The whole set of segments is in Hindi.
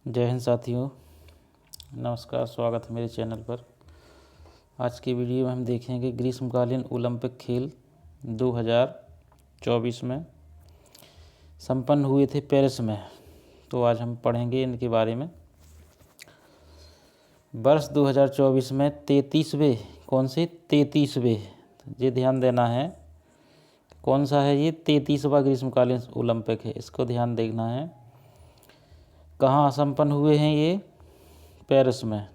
जय हिंद साथियों, नमस्कार। स्वागत है मेरे चैनल पर। आज की वीडियो में हम देखेंगे ग्रीष्मकालीन ओलंपिक खेल 2024 में संपन्न हुए थे पेरिस में। तो आज हम पढ़ेंगे इनके बारे में। वर्ष 2024 में 33वें, कौन से 33वें, ये ध्यान देना है। कौन सा है ये 33वां ग्रीष्मकालीन ओलंपिक है, इसको ध्यान देखना है। कहाँ संपन्न हुए हैं ये? पेरिस में।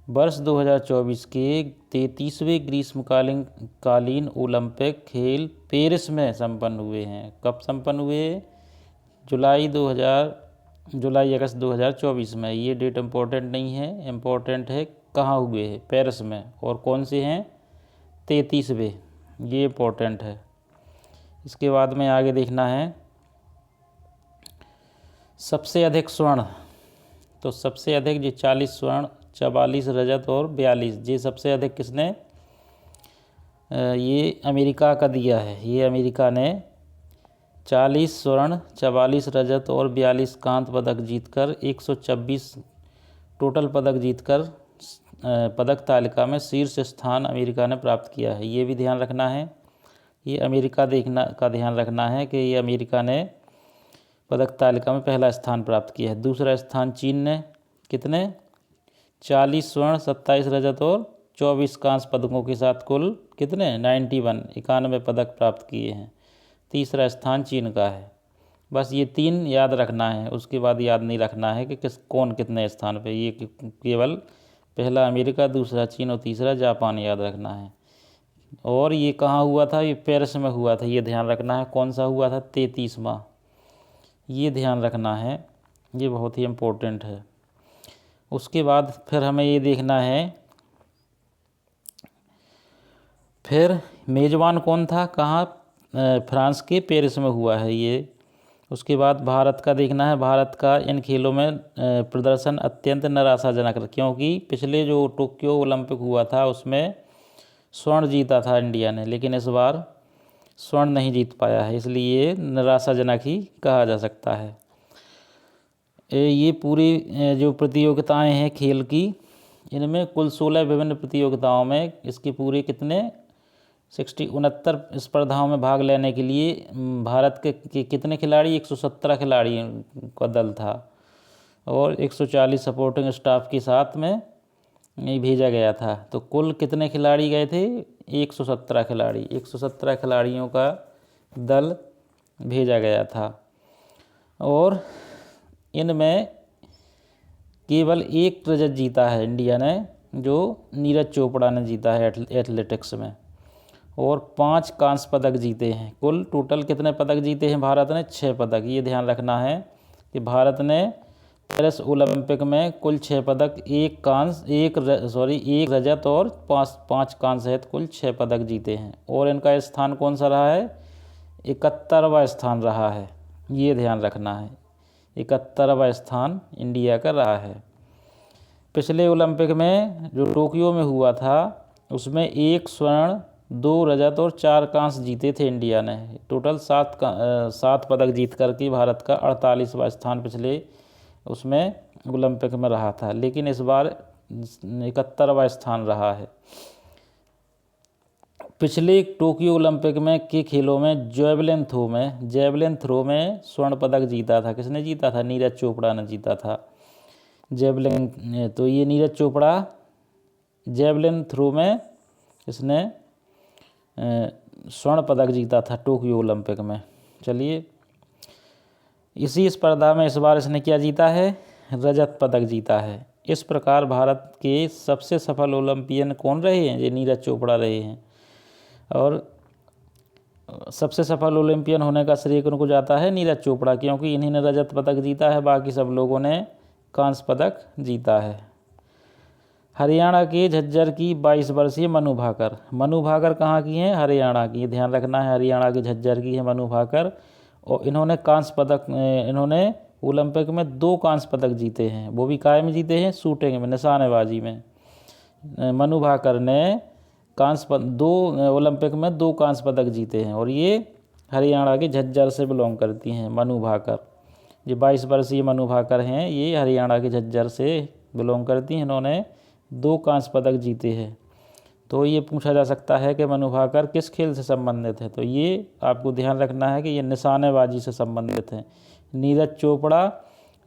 वर्ष 2024 के 33वें ग्रीष्मकालीन ओलंपिक खेल पेरिस में संपन्न हुए हैं। कब संपन्न हुए? जुलाई अगस्त 2024 में। ये डेट इम्पोर्टेंट नहीं है, इम्पोर्टेंट है कहाँ हुए हैं, पेरिस में। और कौन से हैं? 33वें, ये इम्पोर्टेंट है। इसके बाद में आगे देखना है सबसे अधिक स्वर्ण। तो सबसे अधिक ये 40 स्वर्ण, 44 रजत और 42, ये सबसे अधिक किसने? ये अमेरिका का दिया है। ये अमेरिका ने 40 स्वर्ण, 44 रजत और 42 कांस्य पदक जीतकर 126 टोटल पदक जीतकर पदक तालिका में शीर्ष स्थान अमेरिका ने प्राप्त किया है। ये भी ध्यान रखना है। ये अमेरिका ध्यान रखना है कि ये अमेरिका ने पदक तालिका में पहला स्थान प्राप्त किया है। दूसरा स्थान चीन ने कितने? 40 स्वर्ण, 27 रजत और 24 कांस्य पदकों के साथ कुल कितने? 91 पदक प्राप्त किए हैं। तीसरा स्थान चीन का है। बस ये 3 याद रखना है, उसके बाद याद नहीं रखना है कि कौन कितने स्थान पे। ये केवल पहला अमेरिका, दूसरा चीन और तीसरा जापान याद रखना है। और ये कहाँ हुआ था? ये पेरिस में हुआ था। ये ध्यान रखना है। कौन सा हुआ था? 33वां। ये ध्यान रखना है, ये बहुत ही इम्पोर्टेंट है। उसके बाद फिर हमें ये देखना है, फिर मेज़बान कौन था? कहाँ? फ्रांस के पेरिस में हुआ है ये। उसके बाद भारत का देखना है। भारत का इन खेलों में प्रदर्शन अत्यंत निराशाजनक रहा, क्योंकि पिछले जो टोक्यो ओलंपिक हुआ था उसमें स्वर्ण जीता था इंडिया ने, लेकिन इस बार स्वर्ण नहीं जीत पाया है, इसलिए निराशाजनक ही कहा जा सकता है। ये पूरी जो प्रतियोगिताएं हैं खेल की, इनमें कुल 16 विभिन्न प्रतियोगिताओं में इसके पूरे कितने 69 स्पर्धाओं में भाग लेने के लिए भारत के कितने खिलाड़ी? 117 खिलाड़ियों का दल था और 140 सपोर्टिंग स्टाफ के साथ में भेजा गया था। तो कुल कितने खिलाड़ी गए थे? 117 खिलाड़ी। 117 खिलाड़ियों का दल भेजा गया था और इनमें केवल 1 रजत जीता है इंडिया ने, जो नीरज चोपड़ा ने जीता है एथलेटिक्स में, और 5 कांस्य पदक जीते हैं। कुल टोटल कितने पदक जीते हैं भारत ने? 6 पदक। ये ध्यान रखना है कि भारत ने पेरिस ओलंपिक में कुल 6 पदक, 1 रजत और 5 कांस्य सहित कुल 6 पदक जीते हैं। और इनका स्थान कौन सा रहा है? 71वां स्थान रहा है। ये ध्यान रखना है, 71वां स्थान इंडिया का रहा है। पिछले ओलंपिक में जो टोक्यो में हुआ था उसमें 1 स्वर्ण, 2 रजत और 4 कांस्य जीते थे इंडिया ने। टोटल 7 पदक जीत करके भारत का 48वां स्थान पिछले उसमें ओलंपिक में रहा था, लेकिन इस बार 71वां स्थान रहा है। पिछले टोक्यो ओलंपिक में के खेलों में जैवलिन थ्रो में स्वर्ण पदक जीता था। किसने जीता था? नीरज चोपड़ा ने जीता था जैवलिन। तो ये नीरज चोपड़ा जैवलिन थ्रो में इसने स्वर्ण पदक जीता था टोक्यो ओलंपिक में। चलिए, इसी स्पर्धा में इस बार इसने क्या जीता है? रजत पदक जीता है। इस प्रकार भारत के सबसे सफल ओलंपियन कौन रहे हैं? ये नीरज चोपड़ा रहे हैं। और सबसे सफल ओलंपियन होने का श्रेय उनको जाता है नीरज चोपड़ा, क्योंकि इन्हीं ने रजत पदक जीता है, बाकी सब लोगों ने कांस्य पदक जीता है। हरियाणा के झज्जर की 22 वर्षीय मनु भाकर कहाँ की हैं? हरियाणा की। ध्यान रखना है, हरियाणा के झज्जर की है मनु भाकर। और इन्होंने ओलंपिक में 2 कांस्य पदक जीते हैं। वो भी काय में जीते हैं? शूटिंग में, निशानेबाजी में। मनु भाकर ने ओलंपिक में 2 कांस्य पदक जीते हैं और ये हरियाणा के झज्जर से बिलोंग करती हैं, मनु भाकर। ये 22 वर्षीय मनु भाकर हैं, ये हरियाणा के झज्जर से बिलोंग करती हैं। इन्होंने 2 कांस्य पदक जीते हैं। तो ये पूछा जा सकता है कि मनु भाकर किस खेल से संबंधित है, तो ये आपको ध्यान रखना है कि ये निशानेबाजी से संबंधित है। नीरज चोपड़ा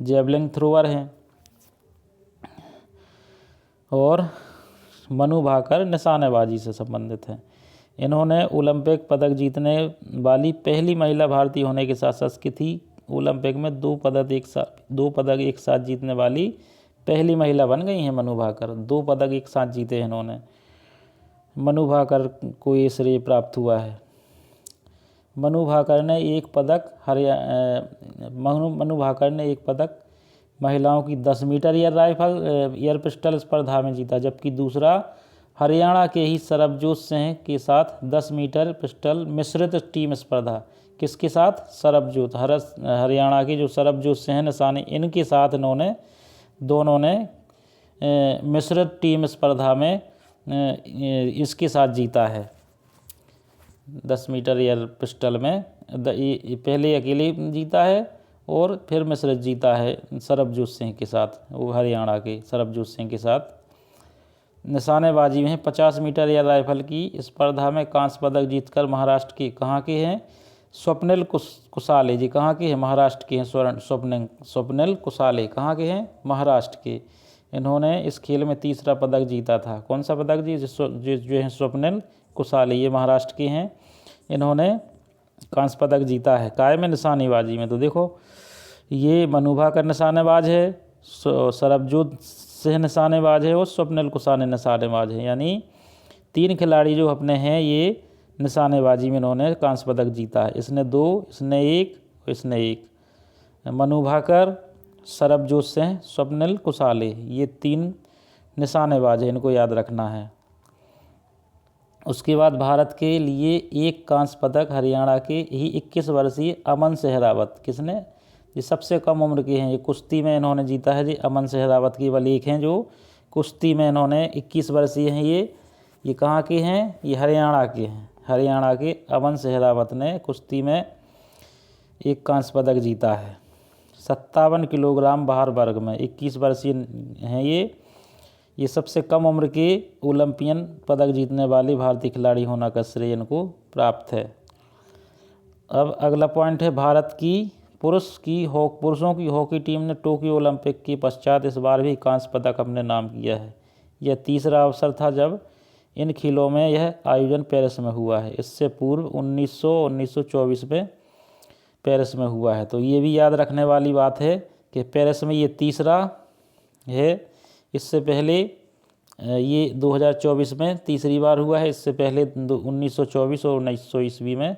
जेवलिन थ्रोअर हैं और मनु भाकर निशानेबाजी से संबंधित हैं। इन्होंने ओलंपिक पदक जीतने वाली पहली महिला भारतीय होने के साथ साथ थी ओलंपिक में 2 पदक एक साथ जीतने वाली पहली महिला बन गई हैं मनु भाकर। 2 पदक एक साथ जीते हैं इन्होंने। मनु भाकर को ये श्रेय प्राप्त हुआ है। मनु भाकर ने एक पदक महिलाओं की 10 मीटर एयर पिस्टल स्पर्धा में जीता, जबकि दूसरा हरियाणा के ही सरबजोत सिंह के साथ 10 मीटर पिस्टल मिश्रित टीम स्पर्धा। किसके साथ? सरबजोत, हरियाणा के जो सरबजोत सिंह निशाने, इनके साथ इन्होंने दोनों ने मिश्रित टीम स्पर्धा में इसके साथ जीता है। 10 मीटर एयर पिस्टल में पहले अकेले जीता है और फिर मिश्रित जीता है सरबजोत सिंह के साथ, वो हरियाणा के सरबजोत सिंह के साथ। निशानेबाजी में 50 मीटर एयर राइफल की स्पर्धा में कांस्य पदक जीतकर महाराष्ट्र के कहाँ के हैं? स्वप्निल कुसाले जी कहाँ के हैं? महाराष्ट्र के हैं। स्वप्निल कुसाले कहाँ के हैं? महाराष्ट्र के। इन्होंने इस खेल में तीसरा पदक जीता था। कौन सा पदक जी? जो है स्वप्निल कुसाले, ये महाराष्ट्र के हैं। इन्होंने कांस्य पदक जीता है। काय में? निशानेबाजी में। तो देखो ये मनु भाकर निशानेबाज है, सरबजोत सिंह निशानेबाज है और स्वप्निल कुसाले निशानेबाज है। यानी 3 खिलाड़ी जो अपने हैं ये निशानेबाजी में इन्होंने कांस्य पदक जीता है। इसने 2, इसने 1, इसने 1। मनु भाकर, सरबजोत सिंह, स्वप्निल कुसाले, ये 3 निशानेबाज है, इनको याद रखना है। उसके बाद भारत के लिए 1 कांस्य पदक हरियाणा के ही 21 वर्षीय अमन सहरावत। किसने? ये सबसे कम उम्र के हैं, ये कुश्ती में इन्होंने जीता है जी। अमन सहरावत केवल एक हैं जो कुश्ती में इन्होंने 21 वर्षीय हैं। ये कहाँ के हैं? ये हरियाणा के हैं। हरियाणा के अमन सहरावत ने कुश्ती में 1 कांस्य पदक जीता है। 57 किलोग्राम भार वर्ग में 21 वर्षीय हैं ये सबसे कम उम्र के ओलंपियन पदक जीतने वाले भारतीय खिलाड़ी होना का श्रेय इनको प्राप्त है। अब अगला पॉइंट है, भारत की पुरुषों की हॉकी टीम ने टोक्यो ओलंपिक के पश्चात इस बार भी कांस्य पदक अपने नाम किया है। यह तीसरा अवसर था जब इन खेलों में यह आयोजन पेरिस में हुआ है। इससे पूर्व 1924 में पेरिस में हुआ है। तो ये भी याद रखने वाली बात है कि पेरिस में ये तीसरा है। इससे पहले ये 2024 में तीसरी बार हुआ है। इससे पहले 1924 और 1900 ईस्वी में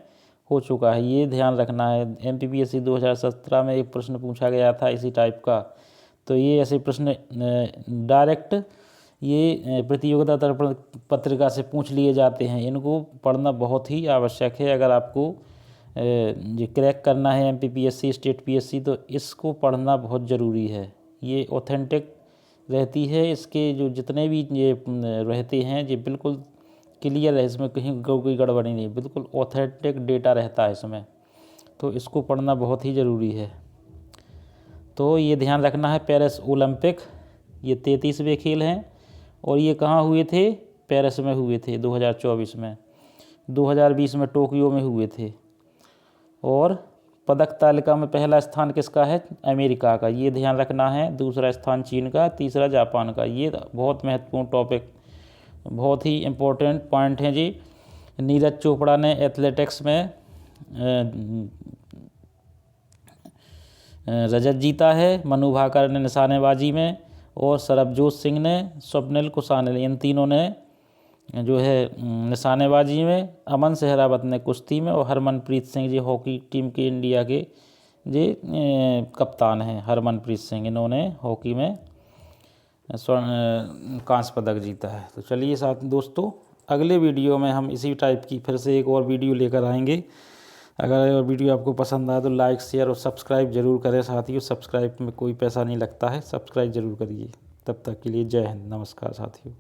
हो चुका है, ये ध्यान रखना है। MPPSC 2017 में एक प्रश्न पूछा गया था इसी टाइप का। तो ये ऐसे प्रश्न डायरेक्ट ये प्रतियोगिता दर्पण पत्रिका से पूछ लिए जाते हैं। इनको पढ़ना बहुत ही आवश्यक है। अगर आपको ये क्रैक करना है MPPSC स्टेट PSC, तो इसको पढ़ना बहुत ज़रूरी है। ये ऑथेंटिक रहती है, इसके जो जितने भी ये रहते हैं ये बिल्कुल क्लियर है, इसमें कहीं कोई गड़बड़ी नहीं, बिल्कुल ऑथेंटिक डेटा रहता है इसमें। तो इसको पढ़ना बहुत ही ज़रूरी है। तो ये ध्यान रखना है, पेरिस ओलंपिक ये 33वें खेल हैं और ये कहाँ हुए थे? पेरिस में हुए थे 2024 में। 2020 में टोक्यो में हुए थे। और पदक तालिका में पहला स्थान किसका है? अमेरिका का, ये ध्यान रखना है। दूसरा स्थान चीन का, तीसरा जापान का। ये बहुत महत्वपूर्ण टॉपिक, बहुत ही इम्पोर्टेंट पॉइंट हैं जी। नीरज चोपड़ा ने एथलेटिक्स में रजत जीता है, मनु भाकर ने निशानेबाजी में और सरबजोत सिंह ने, स्वप्निल कुसाले, इन तीनों ने जो है निशानेबाजी में, अमन सहरावत ने कुश्ती में और हरमनप्रीत सिंह जी हॉकी टीम के इंडिया के जी कप्तान हैं। हरमनप्रीत सिंह, इन्होंने हॉकी में कांस्य पदक जीता है। तो चलिए साथ दोस्तों, अगले वीडियो में हम इसी टाइप की फिर से एक और वीडियो लेकर आएंगे। अगर वीडियो आपको पसंद आए तो लाइक, शेयर और सब्सक्राइब जरूर करें साथियों। सब्सक्राइब में कोई पैसा नहीं लगता है, सब्सक्राइब जरूर करिए। तब तक के लिए जय हिंद, नमस्कार साथियों।